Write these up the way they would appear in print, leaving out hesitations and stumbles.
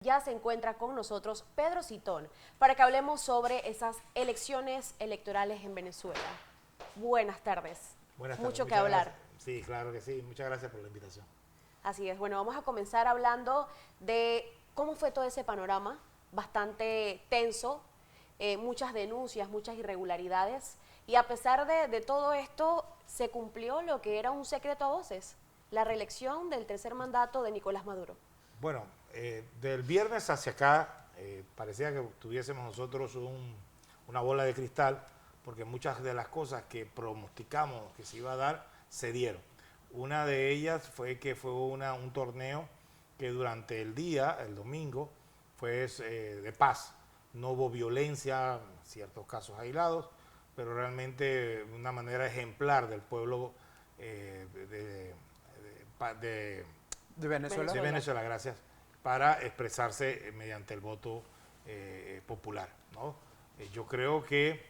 ya se encuentra con nosotros Pedro Citón para que hablemos sobre esas elecciones electorales en Venezuela. Buenas tardes. Buenas tardes. Mucho que hablar. Gracias. Sí, claro que sí. Muchas gracias por la invitación. Así es. Bueno, vamos a comenzar hablando de cómo fue todo ese panorama, bastante tenso, muchas denuncias, muchas irregularidades, y a pesar de todo esto, se cumplió lo que era un secreto a voces, la reelección del tercer mandato de Nicolás Maduro. Bueno, del viernes hacia acá parecía que tuviésemos nosotros una bola de cristal, porque muchas de las cosas que pronosticamos que se iba a dar se dieron. Una de ellas fue que fue un torneo que durante el día, el domingo, fue de paz. No hubo violencia, ciertos casos aislados, pero realmente una manera ejemplar del pueblo ¿De Venezuela? de Venezuela, gracias, para expresarse mediante el voto popular, ¿no? Yo creo que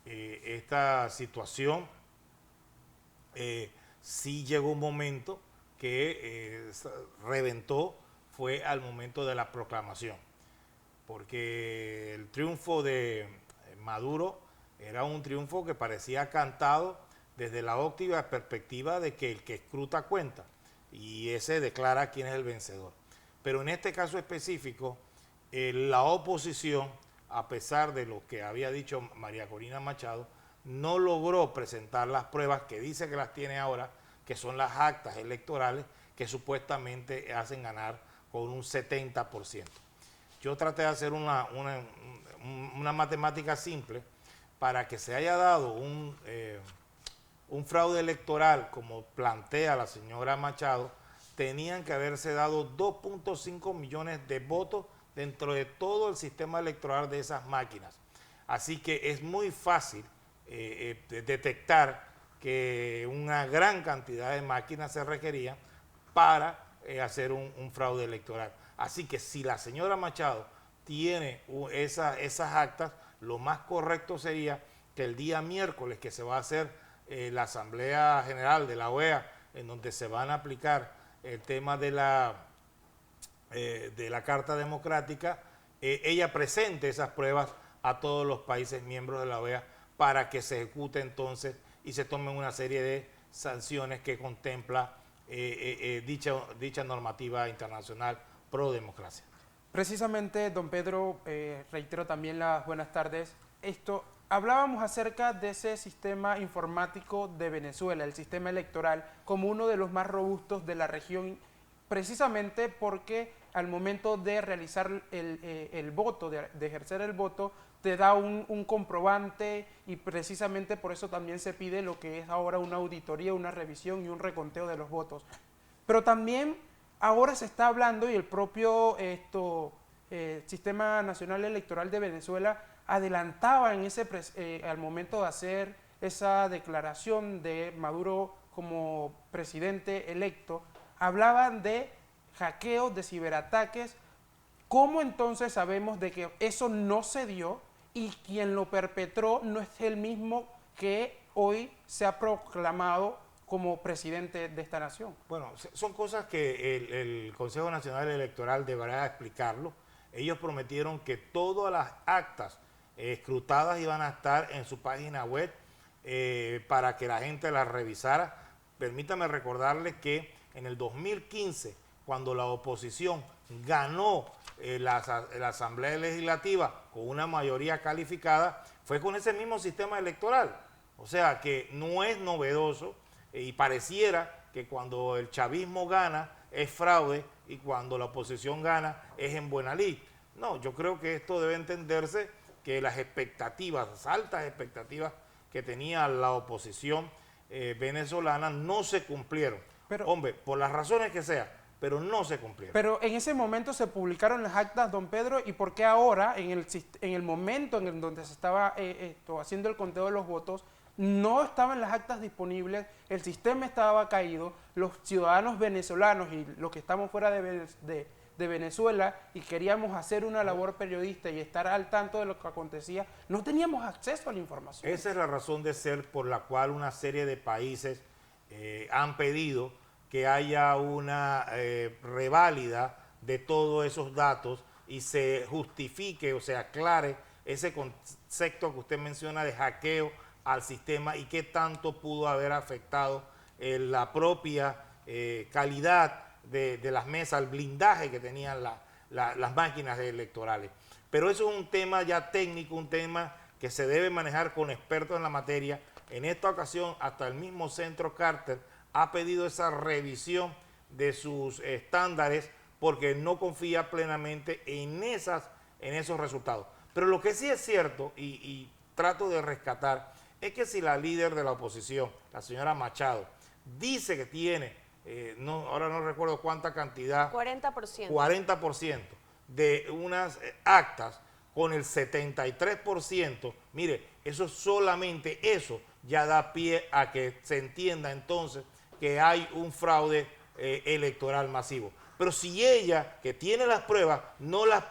esta situación sí llegó un momento que reventó, fue al momento de la proclamación, porque el triunfo de Maduro era un triunfo que parecía cantado desde la óptima perspectiva de que el que escruta cuenta, y ese declara quién es el vencedor. Pero en este caso específico, la oposición, a pesar de lo que había dicho María Corina Machado, no logró presentar las pruebas que dice que las tiene ahora, que son las actas electorales que supuestamente hacen ganar con un 70%. Yo traté de hacer una matemática simple para que se haya dado un fraude electoral como plantea la señora Machado. Tenían que haberse dado 2.5 millones de votos dentro de todo el sistema electoral de esas máquinas. Así que es muy fácil detectar que una gran cantidad de máquinas se requerían para hacer un fraude electoral. Así que si la señora Machado tiene esas actas, lo más correcto sería que el día miércoles que se va a hacer la Asamblea General de la OEA, en donde se van a aplicar el tema de la Carta Democrática, ella presente esas pruebas a todos los países miembros de la OEA para que se ejecute entonces y se tomen una serie de sanciones que contempla dicha normativa internacional pro democracia. Precisamente, don Pedro, reitero también las buenas tardes. Hablábamos acerca de ese sistema informático de Venezuela, el sistema electoral, como uno de los más robustos de la región, precisamente porque al momento de realizar el voto, de ejercer el voto, te da un comprobante, y precisamente por eso también se pide lo que es ahora una auditoría, una revisión y un reconteo de los votos. Pero también ahora se está hablando, y el propio Sistema Nacional Electoral de Venezuela adelantaba al momento de hacer esa declaración de Maduro como presidente electo, hablaban de hackeos, de ciberataques. ¿Cómo entonces sabemos de que eso no se dio y quien lo perpetró no es el mismo que hoy se ha proclamado como presidente de esta nación? Bueno, son cosas que el Consejo Nacional Electoral deberá explicarlo. Ellos prometieron que todas las actas escrutadas iban a estar en su página web para que la gente las revisara. Permítame recordarles que en el 2015, cuando la oposición ganó la Asamblea Legislativa con una mayoría calificada, fue con ese mismo sistema electoral. O sea que no es novedoso, y pareciera que cuando el chavismo gana es fraude y cuando la oposición gana es en buena lid. No, yo creo que esto debe entenderse que las expectativas, las altas expectativas que tenía la oposición venezolana no se cumplieron. Pero, hombre, por las razones que sea, pero no se cumplieron. Pero en ese momento se publicaron las actas, don Pedro, ¿y por qué ahora, en el momento en donde se estaba haciendo el conteo de los votos, no estaban las actas disponibles, el sistema estaba caído, los ciudadanos venezolanos y los que estamos fuera de Venezuela y queríamos hacer una labor periodista y estar al tanto de lo que acontecía, no teníamos acceso a la información? Esa es la razón de ser por la cual una serie de países han pedido que haya una reválida de todos esos datos y se justifique o se aclare ese concepto que usted menciona de hackeo al sistema y qué tanto pudo haber afectado la propia calidad de las mesas, el blindaje que tenían las máquinas electorales. Pero eso es un tema ya técnico, un tema que se debe manejar con expertos en la materia. En esta ocasión, hasta el mismo Centro Carter ha pedido esa revisión de sus estándares porque no confía plenamente en esos resultados. Pero lo que sí es cierto, y trato de rescatar, es que si la líder de la oposición, la señora Machado, dice que tiene, ahora no recuerdo cuánta cantidad, 40%. 40% de unas actas con el 73%, mire, eso solamente eso ya da pie a que se entienda entonces que hay un fraude electoral masivo. Pero si ella, que tiene las pruebas, no las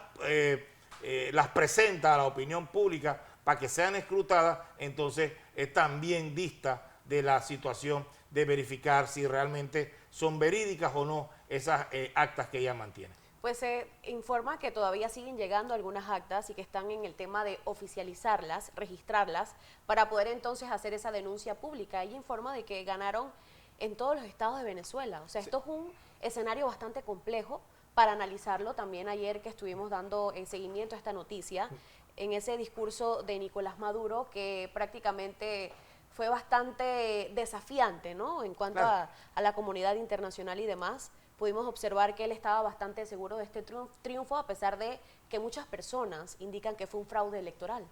presenta a la opinión pública para que sean escrutadas, entonces también dista de la situación de verificar si realmente son verídicas o no esas actas que ella mantiene. Pues se informa que todavía siguen llegando algunas actas y que están en el tema de oficializarlas, registrarlas, para poder entonces hacer esa denuncia pública. Ella informa de que ganaron en todos los estados de Venezuela. O sea, esto es un escenario bastante complejo para analizarlo. También ayer que estuvimos dando seguimiento a esta noticia, en ese discurso de Nicolás Maduro, que prácticamente fue bastante desafiante, ¿no? En cuanto a la comunidad internacional y demás, pudimos observar que él estaba bastante seguro de este triunfo, a pesar de que muchas personas indican que fue un fraude electoral.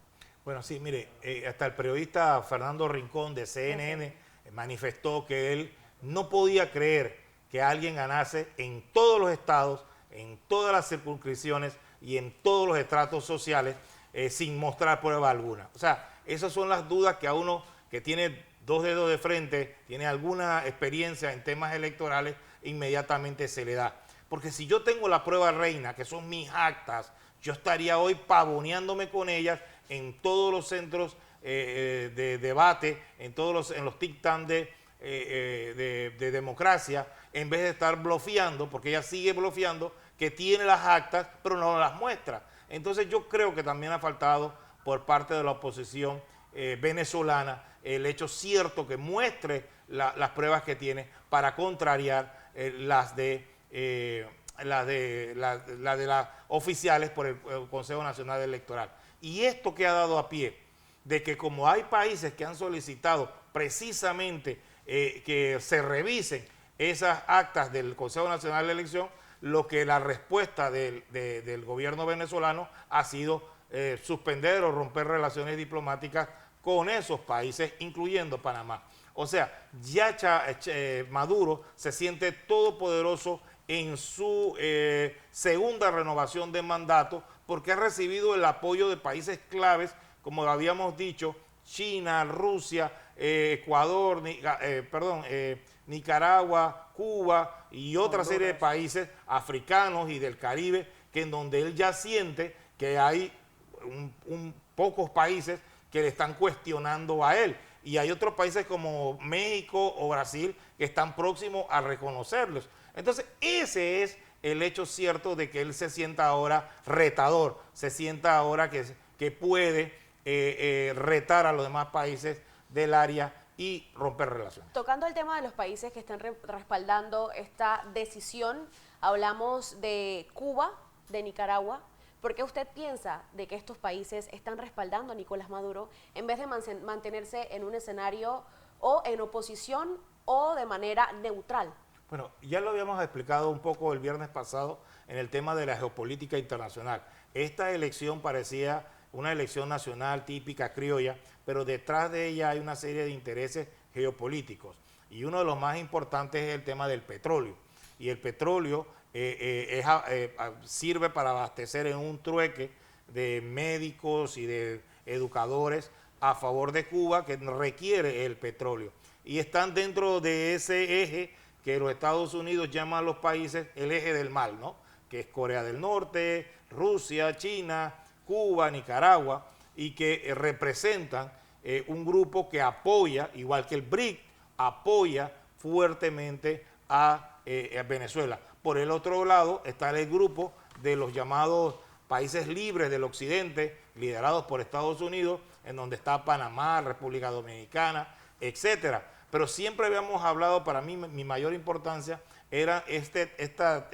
Bueno, sí, mire, hasta el periodista Fernando Rincón de CNN manifestó que él no podía creer que alguien ganase en todos los estados, en todas las circunscripciones y en todos los estratos sociales sin mostrar prueba alguna. O sea, esas son las dudas que a uno que tiene dos dedos de frente, tiene alguna experiencia en temas electorales, inmediatamente se le da. Porque si yo tengo la prueba reina, que son mis actas, yo estaría hoy pavoneándome con ellas en todos los centros de debate, en los think tanks de democracia, en vez de estar blofeando, porque ella sigue blofeando, que tiene las actas, pero no las muestra. Entonces yo creo que también ha faltado por parte de la oposición venezolana el hecho cierto que muestre las pruebas que tiene para contrariar las de las oficiales por el Consejo Nacional Electoral. Y esto que ha dado a pie de que como hay países que han solicitado precisamente que se revisen esas actas del Consejo Nacional de Elección, lo que la respuesta del gobierno venezolano ha sido suspender o romper relaciones diplomáticas con esos países, incluyendo Panamá. O sea, ya Maduro se siente todopoderoso en su segunda renovación de mandato porque ha recibido el apoyo de países claves, como habíamos dicho, China, Rusia, Ecuador, Nicaragua, Cuba y otra serie de países africanos y del Caribe, que en donde él ya siente que hay pocos países que le están cuestionando a él. Y hay otros países como México o Brasil que están próximos a reconocerlos. Entonces, ese es el hecho cierto de que él se sienta ahora retador, se sienta ahora que puede retar a los demás países del área y romper relaciones. Tocando el tema de los países que están respaldando esta decisión, hablamos de Cuba, de Nicaragua. ¿Por qué usted piensa de que estos países están respaldando a Nicolás Maduro en vez de mantenerse en un escenario o en oposición o de manera neutral? Bueno, ya lo habíamos explicado un poco el viernes pasado en el tema de la geopolítica internacional. Esta elección parecía una elección nacional típica criolla, pero detrás de ella hay una serie de intereses geopolíticos. Y uno de los más importantes es el tema del petróleo. Y el petróleo sirve para abastecer en un trueque de médicos y de educadores a favor de Cuba que requiere el petróleo. Y están dentro de ese eje que los Estados Unidos llaman a los países el eje del mal, ¿no? Que es Corea del Norte, Rusia, China, Cuba, Nicaragua, y que representan un grupo que apoya, igual que el BRIC, apoya fuertemente a Venezuela. Por el otro lado está el grupo de los llamados países libres del occidente, liderados por Estados Unidos, en donde está Panamá, República Dominicana, etcétera. Pero siempre habíamos hablado, para mí mi mayor importancia era esta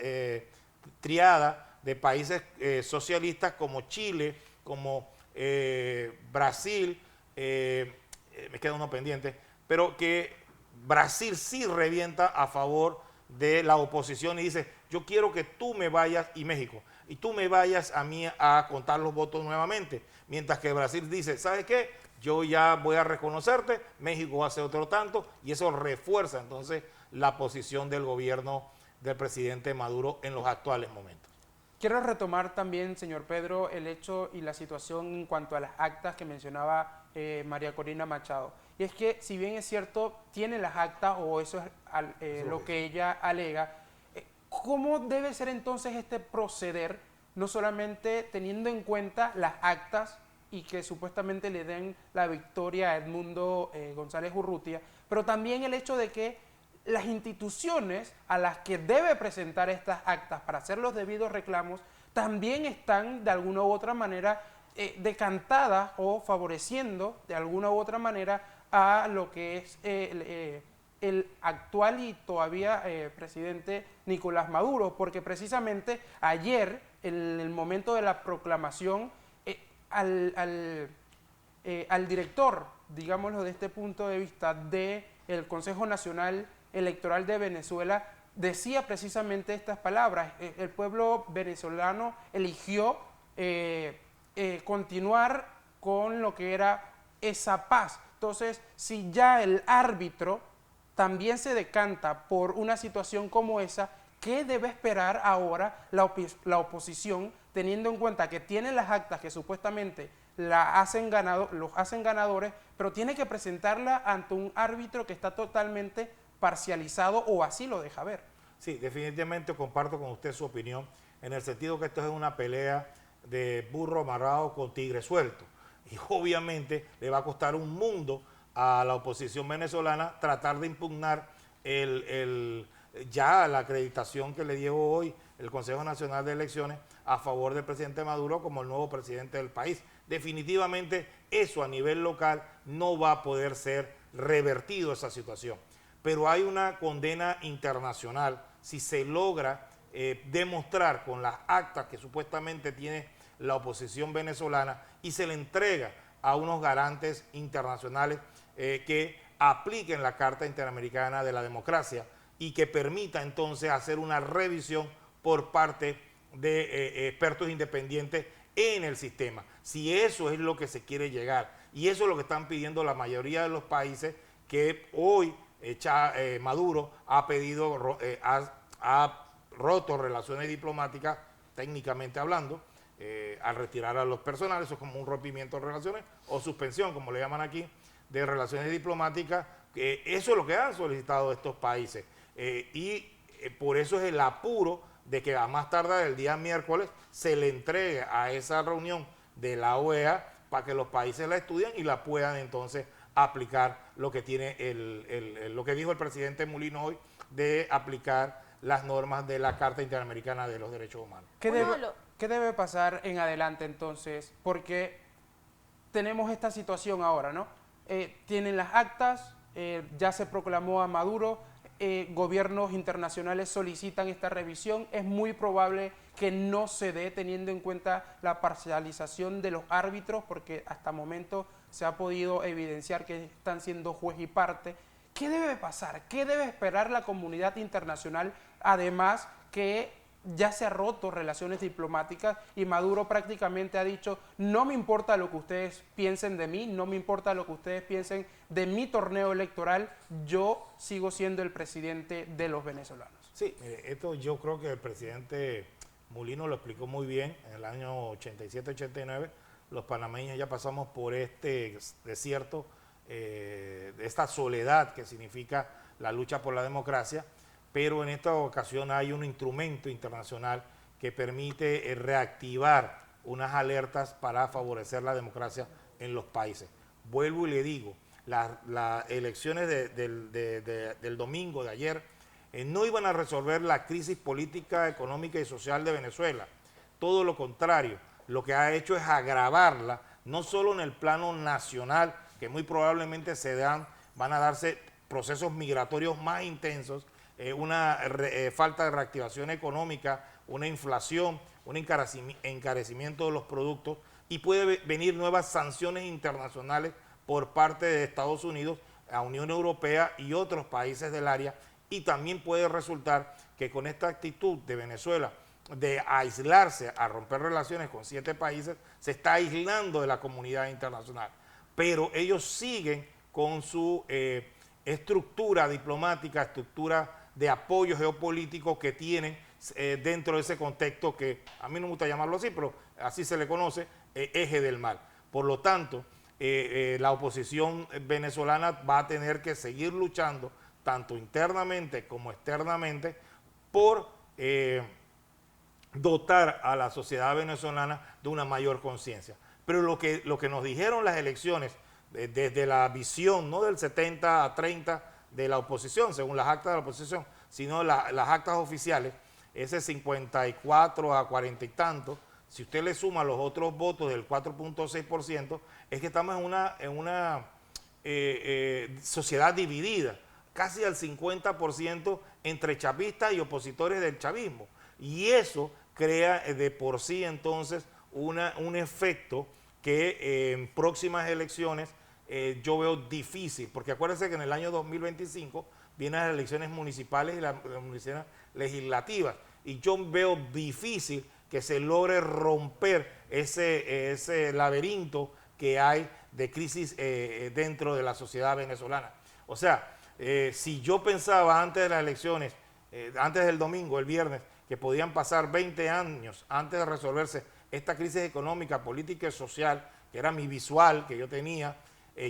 triada de países socialistas como Chile, como Brasil, me queda uno pendiente, pero que Brasil sí revienta a favor de la oposición y dice, yo quiero que tú me vayas, y México, y tú me vayas a mí a contar los votos nuevamente. Mientras que Brasil dice, ¿sabes qué? Yo ya voy a reconocerte, México hace otro tanto, y eso refuerza entonces la posición del gobierno del presidente Maduro en los actuales momentos. Quiero retomar también, señor Pedro, el hecho y la situación en cuanto a las actas que mencionaba María Corina Machado. Y es que, si bien es cierto, tiene las actas, o eso es lo que ella alega, ¿cómo debe ser entonces este proceder, no solamente teniendo en cuenta las actas y que supuestamente le den la victoria a Edmundo González Urrutia, pero también el hecho de que las instituciones a las que debe presentar estas actas para hacer los debidos reclamos también están de alguna u otra manera decantadas o favoreciendo de alguna u otra manera a lo que es el actual y todavía presidente Nicolás Maduro, porque precisamente ayer, en el momento de la proclamación, al director, digámoslo de este punto de vista, del Consejo Nacional Electoral de Venezuela, decía precisamente estas palabras: el pueblo venezolano eligió continuar con lo que era esa paz. Entonces, si ya el árbitro también se decanta por una situación como esa, ¿qué debe esperar ahora la oposición, teniendo en cuenta que tiene las actas que supuestamente los hacen ganadores, pero tiene que presentarla ante un árbitro que está totalmente parcializado, o así lo deja ver? Sí, definitivamente comparto con usted su opinión, en el sentido que esto es una pelea de burro amarrado con tigre suelto. Y obviamente le va a costar un mundo a la oposición venezolana tratar de impugnar ya la acreditación que le dio hoy el Consejo Nacional de Elecciones a favor del presidente Maduro como el nuevo presidente del país. Definitivamente eso a nivel local no va a poder ser revertido, esa situación. Pero hay una condena internacional si se logra demostrar con las actas que supuestamente tiene la oposición venezolana y se le entrega a unos garantes internacionales que apliquen la Carta Interamericana de la Democracia y que permita entonces hacer una revisión por parte de expertos independientes en el sistema. Si eso es lo que se quiere llegar, y eso es lo que están pidiendo la mayoría de los países que hoy Maduro ha pedido, ha roto relaciones diplomáticas, técnicamente hablando, al retirar a los personales. Eso es como un rompimiento de relaciones o suspensión, como le llaman aquí, de relaciones diplomáticas. Eso es lo que han solicitado estos países. Por eso es el apuro de que a más tardar el día miércoles se le entregue a esa reunión de la OEA para que los países la estudien y la puedan entonces aplicar lo que tiene lo que dijo el presidente Mulino hoy, de aplicar las normas de la Carta Interamericana de los Derechos Humanos. ¿Qué debe pasar en adelante entonces? Porque tenemos esta situación ahora, ¿no? Tienen las actas, ya se proclamó a Maduro, gobiernos internacionales solicitan esta revisión. Es muy probable que no se dé, teniendo en cuenta la parcialización de los árbitros, porque hasta el momento se ha podido evidenciar que están siendo juez y parte. ¿Qué debe pasar? ¿Qué debe esperar la comunidad internacional? Además que ya se ha roto relaciones diplomáticas y Maduro prácticamente ha dicho: no me importa lo que ustedes piensen de mí, no me importa lo que ustedes piensen de mi torneo electoral, yo sigo siendo el presidente de los venezolanos. Sí, esto yo creo que el presidente Mulino lo explicó muy bien. En el año 87-89 los panameños ya pasamos por este desierto, esta soledad que significa la lucha por la democracia, pero en esta ocasión hay un instrumento internacional que permite reactivar unas alertas para favorecer la democracia en los países. Vuelvo y le digo, las elecciones del domingo de ayer no iban a resolver la crisis política, económica y social de Venezuela. todo lo contrario, lo que ha hecho es agravarla, no solo en el plano nacional, que muy probablemente van a darse procesos migratorios más intensos, una falta de reactivación económica, una inflación, un encarecimiento de los productos, y puede venir nuevas sanciones internacionales por parte de Estados Unidos, la Unión Europea y otros países del área, y también puede resultar que con esta actitud de Venezuela de aislarse, a romper relaciones con 7 países, se está aislando de la comunidad internacional. Pero ellos siguen con su estructura diplomática, estructura de apoyo geopolítico que tienen dentro de ese contexto que a mí no me gusta llamarlo así, pero así se le conoce, eje del mal. Por lo tanto, la oposición venezolana va a tener que seguir luchando tanto internamente como externamente por dotar a la sociedad venezolana de una mayor conciencia. Pero lo que nos dijeron las elecciones, desde la visión no del 70 a 30 de la oposición, según las actas de la oposición, sino las actas oficiales, ese 54 a 40 y tanto, si usted le suma los otros votos del 4.6%, es que estamos en una sociedad dividida, casi al 50% entre chavistas y opositores del chavismo. Y eso crea de por sí entonces un efecto que en próximas elecciones yo veo difícil, porque acuérdense que en el año 2025 vienen las elecciones municipales y las elecciones legislativas, y yo veo difícil que se logre romper ese laberinto que hay de crisis dentro de la sociedad venezolana. O sea, si yo pensaba antes de las elecciones, antes del domingo, el viernes, que podían pasar 20 años antes de resolverse esta crisis económica, política y social, que era mi visual que yo tenía,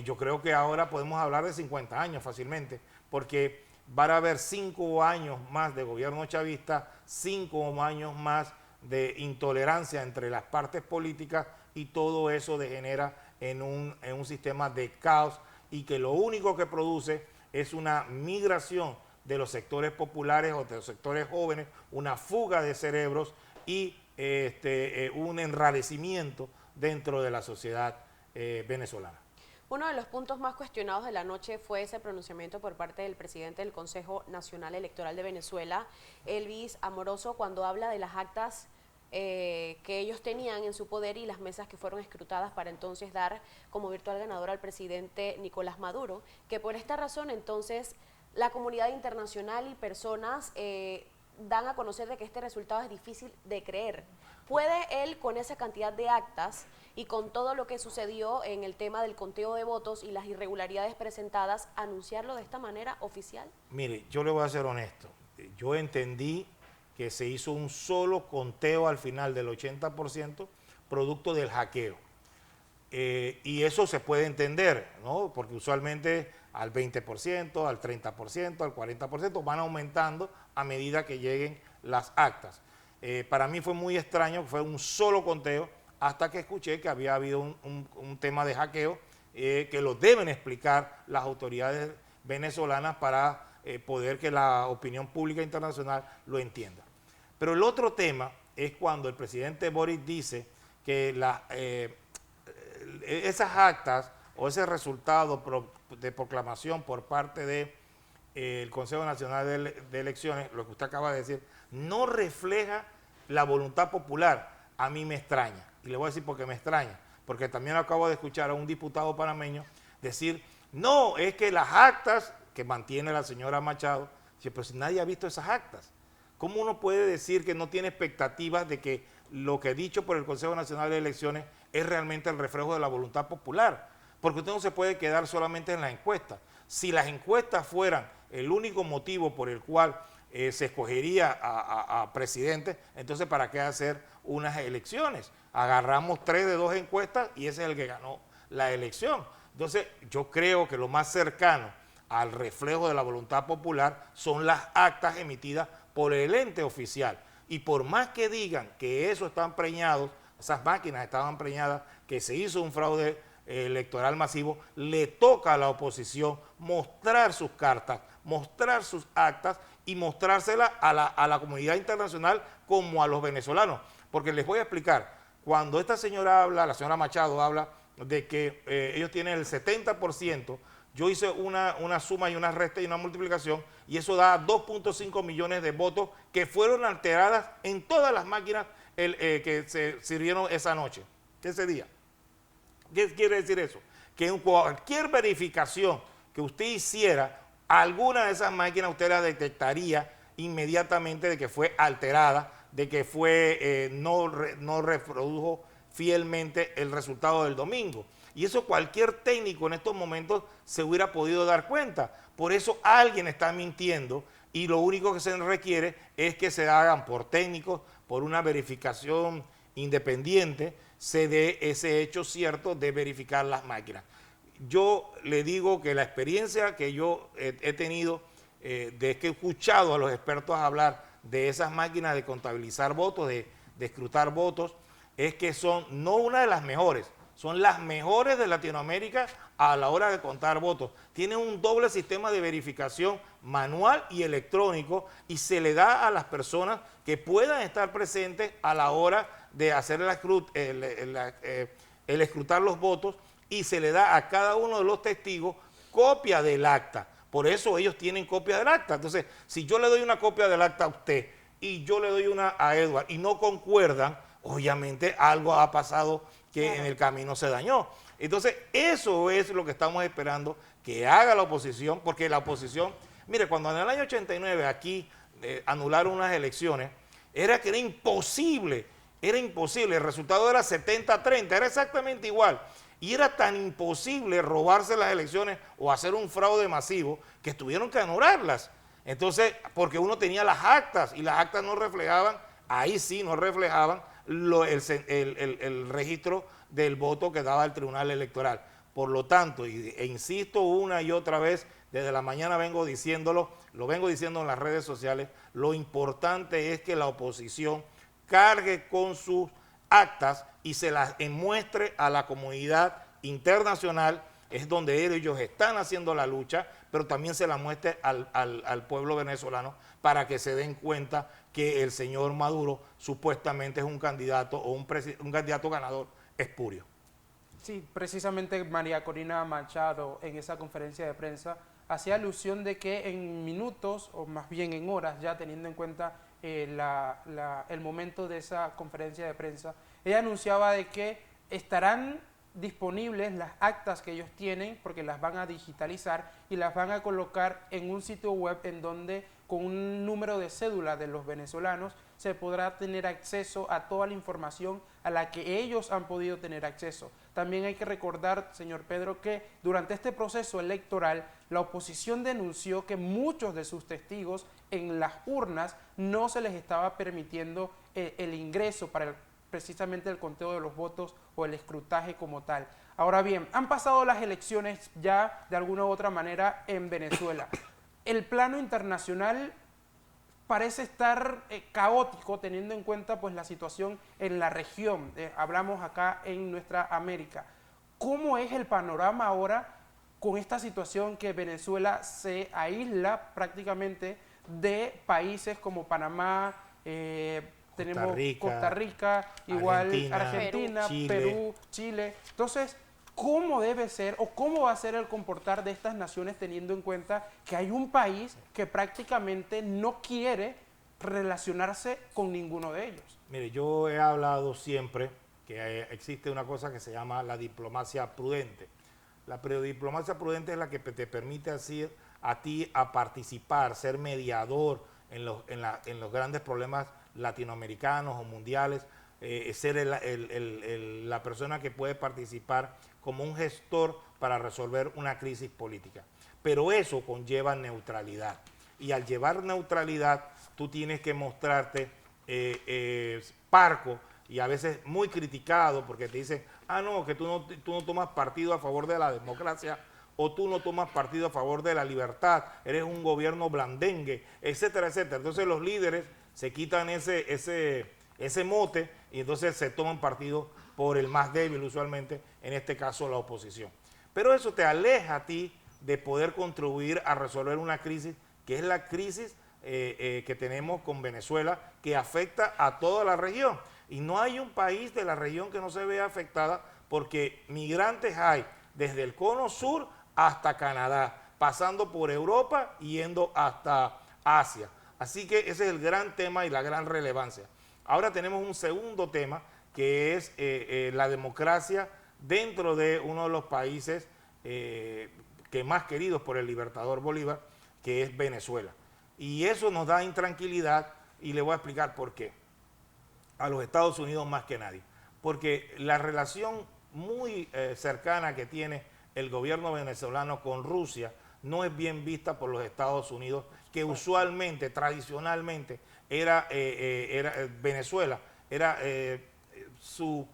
yo creo que ahora podemos hablar de 50 años fácilmente, porque van a haber 5 años más de gobierno chavista, 5 años más de intolerancia entre las partes políticas, y todo eso degenera en un sistema de caos, y que lo único que produce es una migración de los sectores populares o de los sectores jóvenes, una fuga de cerebros y un enrarecimiento dentro de la sociedad venezolana. Uno de los puntos más cuestionados de la noche fue ese pronunciamiento por parte del presidente del Consejo Nacional Electoral de Venezuela, Elvis Amoroso, cuando habla de las actas que ellos tenían en su poder y las mesas que fueron escrutadas para entonces dar como virtual ganador al presidente Nicolás Maduro, que por esta razón entonces la comunidad internacional y personas dan a conocer de que este resultado es difícil de creer. ¿Puede él, con esa cantidad de actas y con todo lo que sucedió en el tema del conteo de votos y las irregularidades presentadas, anunciarlo de esta manera oficial? Mire, yo le voy a ser honesto. Yo entendí que se hizo un solo conteo al final del 80% producto del hackeo. Y eso se puede entender, ¿no? Porque usualmente al 20%, al 30%, al 40% van aumentando a medida que lleguen las actas. Para mí fue muy extraño que fue un solo conteo, hasta que escuché que había habido un tema de hackeo que lo deben explicar las autoridades venezolanas para poder que la opinión pública internacional lo entienda. Pero el otro tema es cuando el presidente Boric dice que esas actas o ese resultado de proclamación por parte del Consejo Nacional de Elecciones, lo que usted acaba de decir, no refleja la voluntad popular. A mí me extraña, y le voy a decir por qué me extraña, porque también acabo de escuchar a un diputado panameño decir, no, es que las actas que mantiene la señora Machado, pero si nadie ha visto esas actas, ¿cómo uno puede decir que no tiene expectativas de que lo que ha dicho por el Consejo Nacional de Elecciones es realmente el reflejo de la voluntad popular? Porque usted no se puede quedar solamente en las encuestas. Si las encuestas fueran el único motivo por el cual se escogería a presidente, entonces ¿para qué hacer unas elecciones? Agarramos 3 de 2 encuestas y ese es el que ganó la elección. Entonces yo creo que lo más cercano al reflejo de la voluntad popular son las actas emitidas por el ente oficial. Y por más que digan que eso están preñados, esas máquinas estaban preñadas, que se hizo un fraude electoral masivo, le toca a la oposición mostrar sus cartas, mostrar sus actas y mostrárselas a la comunidad internacional como a los venezolanos. porque les voy a explicar. Cuando esta señora habla, la señora Machado habla de que ellos tienen el 70%, yo hice una suma y una resta y una multiplicación y eso da 2.5 millones de votos que fueron alteradas en todas las máquinas que se sirvieron esa noche, ese día. ¿Qué quiere decir eso? Que en cualquier verificación que usted hiciera, alguna de esas máquinas usted la detectaría inmediatamente de que fue alterada, de que fue no reprodujo fielmente el resultado del domingo. Y eso cualquier técnico en estos momentos se hubiera podido dar cuenta. Por eso alguien está mintiendo y lo único que se requiere es que se hagan por técnicos, por una verificación independiente, se dé ese hecho cierto de verificar las máquinas. Yo le digo que la experiencia que yo he tenido, de que he escuchado a los expertos hablar de esas máquinas de contabilizar votos, de escrutar votos, es que son no una de las mejores, son las mejores de Latinoamérica a la hora de contar votos. Tienen un doble sistema de verificación manual y electrónico y se le da a las personas que puedan estar presentes a la hora de hacer el escrutar los votos y se le da a cada uno de los testigos copia del acta. Por eso ellos tienen copia del acta. Entonces, si yo le doy una copia del acta a usted y yo le doy una a Edward y no concuerdan, obviamente algo ha pasado que en el camino se dañó. Entonces, eso es lo que estamos esperando que haga la oposición, porque la oposición, mire, cuando en el año 89 aquí anularon unas elecciones, era imposible, el resultado era 70-30, era exactamente igual. Y era tan imposible robarse las elecciones o hacer un fraude masivo que tuvieron que anularlas. Entonces, porque uno tenía las actas y las actas no reflejaban, ahí sí no reflejaban el registro del voto que daba el Tribunal Electoral. Por lo tanto, e insisto una y otra vez, desde la mañana vengo diciéndolo, lo vengo diciendo en las redes sociales, lo importante es que la oposición cargue con sus actas y se las muestre a la comunidad internacional, es donde ellos están haciendo la lucha, pero también se la muestre al pueblo venezolano para que se den cuenta que el señor Maduro supuestamente es un candidato o un candidato ganador espurio. Sí, precisamente María Corina Machado en esa conferencia de prensa hacía alusión de que en minutos, o más bien en horas, ya teniendo en cuenta el momento de esa conferencia de prensa, ella anunciaba de que estarán disponibles las actas que ellos tienen, porque las van a digitalizar y las van a colocar en un sitio web en donde con un número de cédula de los venezolanos se podrá tener acceso a toda la información a la que ellos han podido tener acceso. También hay que recordar, señor Pedro, que durante este proceso electoral la oposición denunció que muchos de sus testigos en las urnas no se les estaba permitiendo el ingreso para precisamente el conteo de los votos o el escrutaje como tal. Ahora bien, han pasado las elecciones ya de alguna u otra manera en Venezuela. El plano internacional parece estar caótico teniendo en cuenta pues la situación en la región, hablamos acá en nuestra América. ¿Cómo es el panorama ahora con esta situación que Venezuela se aísla prácticamente de países como Panamá, tenemos Costa Rica, igual Argentina, Perú, Chile? Entonces, ¿cómo debe ser o cómo va a ser el comportar de estas naciones teniendo en cuenta que hay un país que prácticamente no quiere relacionarse con ninguno de ellos? Mire, yo he hablado siempre que existe una cosa que se llama la diplomacia prudente. La diplomacia prudente es la que te permite así a ti a participar, ser mediador en los grandes problemas latinoamericanos o mundiales, ser la persona que puede participar como un gestor para resolver una crisis política. Pero eso conlleva neutralidad. Y al llevar neutralidad, tú tienes que mostrarte parco y a veces muy criticado porque te dicen, no, que tú no tomas partido a favor de la democracia o tú no tomas partido a favor de la libertad, eres un gobierno blandengue, etcétera, etcétera. Entonces los líderes se quitan ese mote y entonces se toman partido por el más débil usualmente, en este caso la oposición. Pero eso te aleja a ti de poder contribuir a resolver una crisis que es la crisis que tenemos con Venezuela, que afecta a toda la región. Y no hay un país de la región que no se vea afectada porque migrantes hay desde el cono sur hasta Canadá, pasando por Europa y yendo hasta Asia. Así que ese es el gran tema y la gran relevancia. Ahora tenemos un segundo tema que es la democracia dentro de uno de los países que más queridos por el libertador Bolívar, que es Venezuela. Y eso nos da intranquilidad y le voy a explicar por qué. A los Estados Unidos más que nadie. Porque la relación muy cercana que tiene el gobierno venezolano con Rusia no es bien vista por los Estados Unidos, que usualmente, tradicionalmente, Venezuela era su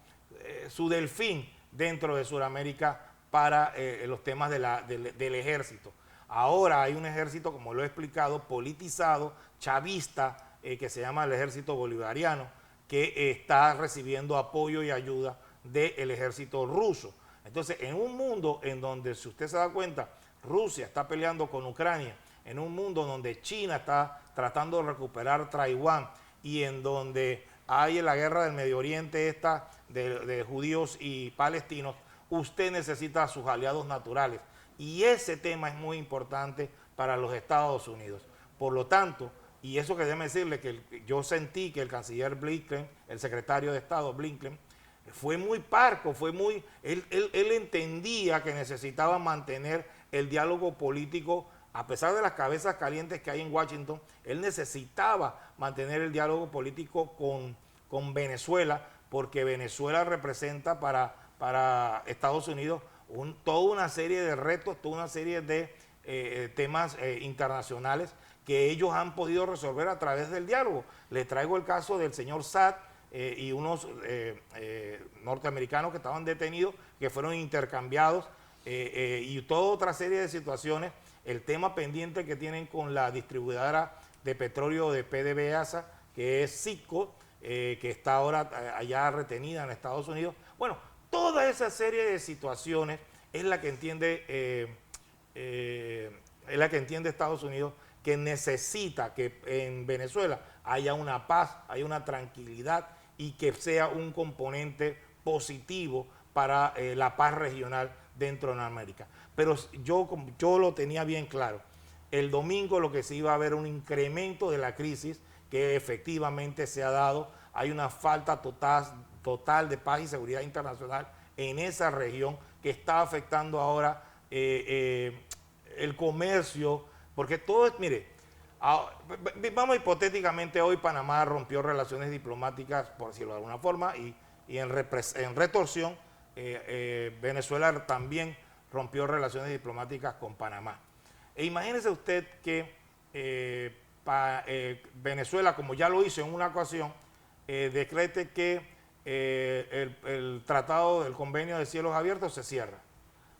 delfín dentro de Sudamérica para los temas del ejército. Ahora hay un ejército, como lo he explicado, politizado, chavista, que se llama el ejército bolivariano, que está recibiendo apoyo y ayuda del ejército ruso. Entonces, en un mundo en donde, si usted se da cuenta, Rusia está peleando con Ucrania, en un mundo donde China está tratando de recuperar Taiwán y en donde hay la guerra del Medio Oriente esta de judíos y palestinos, usted necesita a sus aliados naturales. Y ese tema es muy importante para los Estados Unidos. Por lo tanto, y eso que déjeme decirle, que yo sentí que el canciller Blinken, el secretario de Estado Blinken, fue muy parco, él entendía que necesitaba mantener el diálogo político, a pesar de las cabezas calientes que hay en Washington, él necesitaba mantener el diálogo político con Venezuela, porque Venezuela representa para Estados Unidos toda una serie de retos, toda una serie de temas internacionales que ellos han podido resolver a través del diálogo. Les traigo el caso del señor Saad y unos norteamericanos que estaban detenidos, que fueron intercambiados, y toda otra serie de situaciones. El tema pendiente que tienen con la distribuidora de petróleo de PDVSA, que es Citgo, que está ahora allá retenida en Estados Unidos. Bueno, toda esa serie de situaciones es la que entiende Estados Unidos, que necesita que en Venezuela haya una paz, haya una tranquilidad y que sea un componente positivo para la paz regional dentro de América. Pero yo lo tenía bien claro. El domingo lo que se iba a ver un incremento de la crisis que efectivamente se ha dado. Hay una falta total de paz y seguridad internacional en esa región que está afectando ahora el comercio, porque todo es, mire, vamos hipotéticamente, hoy Panamá rompió relaciones diplomáticas, por decirlo de alguna forma, y en retorsión, Venezuela también rompió relaciones diplomáticas con Panamá. E imagínese usted que Venezuela, como ya lo hizo en una ocasión, decrete que el tratado del convenio de cielos abiertos se cierra,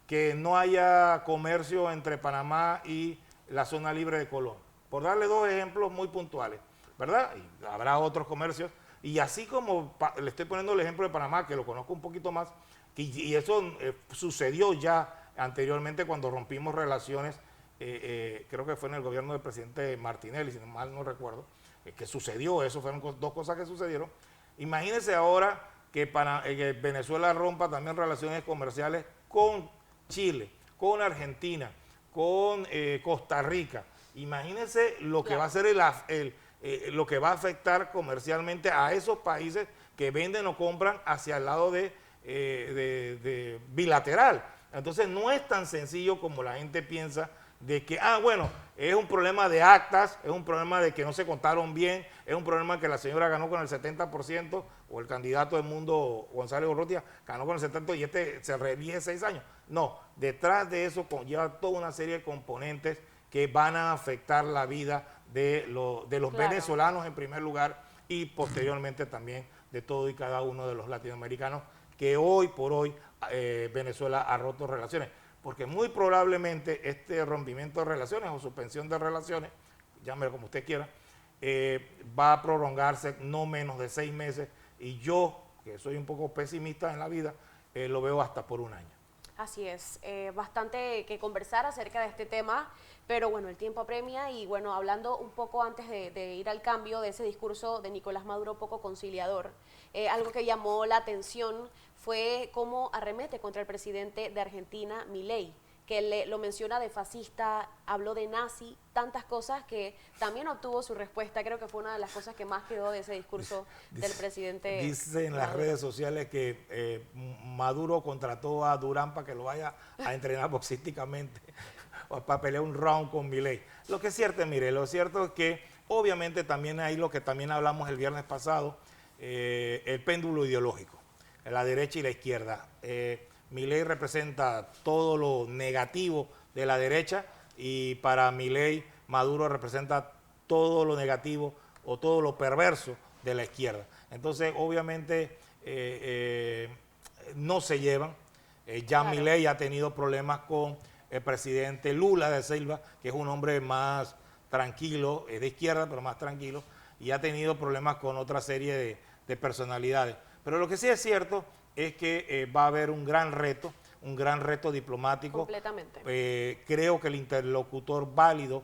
que no haya comercio entre Panamá y la zona libre de Colón, por darle dos ejemplos muy puntuales, ¿verdad? Y habrá otros comercios, y así como le estoy poniendo el ejemplo de Panamá, que lo conozco un poquito más, y eso sucedió ya anteriormente cuando rompimos relaciones, creo que fue en el gobierno del presidente Martinelli, si mal no recuerdo, que sucedió eso, fueron dos cosas que sucedieron. Imagínense ahora que Venezuela rompa también relaciones comerciales con Chile, con Argentina, con Costa Rica. Imagínense lo que va a ser lo que va a afectar comercialmente a esos países que venden o compran hacia el lado de bilateral. Entonces no es tan sencillo como la gente piensa, de que, bueno, es un problema de actas, es un problema de que no se contaron bien, es un problema que la señora ganó con el 70%, o el candidato del mundo, González Urrutia, ganó con el 70% y este se reelige 6 años. No, detrás de eso conlleva toda una serie de componentes que van a afectar la vida de los venezolanos en primer lugar, y posteriormente también de todo y cada uno de los latinoamericanos que hoy por hoy Venezuela ha roto relaciones. Porque muy probablemente este rompimiento de relaciones o suspensión de relaciones, llámelo como usted quiera, va a prolongarse no menos de 6 meses, y yo, que soy un poco pesimista en la vida, lo veo hasta por un año. Así es, bastante que conversar acerca de este tema, pero bueno, el tiempo apremia. Y bueno, hablando un poco antes de ir al cambio de ese discurso de Nicolás Maduro poco conciliador, algo que llamó la atención fue cómo arremete contra el presidente de Argentina, Milei, que lo menciona de fascista, habló de nazi, tantas cosas que también obtuvo su respuesta. Creo que fue una de las cosas que más quedó de ese discurso del presidente. Dice en las Maduro. redes sociales que Maduro contrató a Durán para que lo vaya a entrenar boxísticamente o para pelear un round con Milei. Lo que es cierto, mire, lo cierto es que obviamente también hay lo que también hablamos el viernes pasado, el péndulo ideológico, la derecha y la izquierda. Milei representa todo lo negativo de la derecha y para Milei Maduro representa todo lo negativo o todo lo perverso de la izquierda. Entonces, obviamente, no se llevan. Ya Claro. Milei ha tenido problemas con el presidente Lula da Silva, que es un hombre más tranquilo, es de izquierda, pero más tranquilo, y ha tenido problemas con otra serie de personalidades. Pero lo que sí es cierto es que va a haber un gran reto diplomático. Completamente. Creo que el interlocutor válido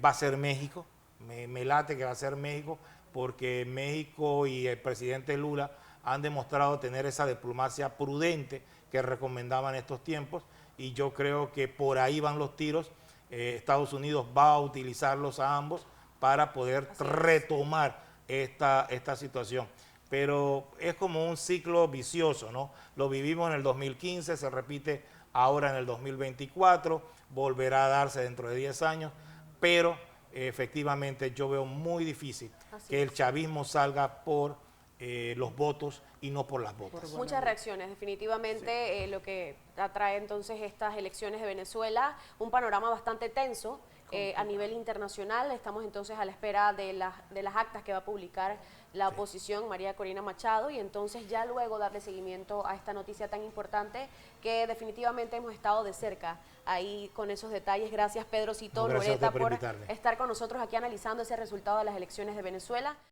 va a ser México. Me late que va a ser México, porque México y el presidente Lula han demostrado tener esa diplomacia prudente que recomendaban en estos tiempos, y yo creo que por ahí van los tiros. Estados Unidos va a utilizarlos a ambos para poder retomar esta situación. Pero es como un ciclo vicioso, ¿no? Lo vivimos en el 2015, se repite ahora en el 2024, volverá a darse dentro de 10 años, pero efectivamente yo veo muy difícil que el chavismo salga por los votos y no por las votos. Muchas reacciones, definitivamente lo que atrae entonces estas elecciones de Venezuela, un panorama bastante tenso a nivel internacional. Estamos entonces a la espera de las actas que va a publicar la oposición, María Corina Machado, y entonces ya luego darle seguimiento a esta noticia tan importante que definitivamente hemos estado de cerca ahí con esos detalles. Gracias Pedro Citón, Gracias Loreta, por por invitarme. estar con nosotros aquí analizando ese resultado de las elecciones de Venezuela.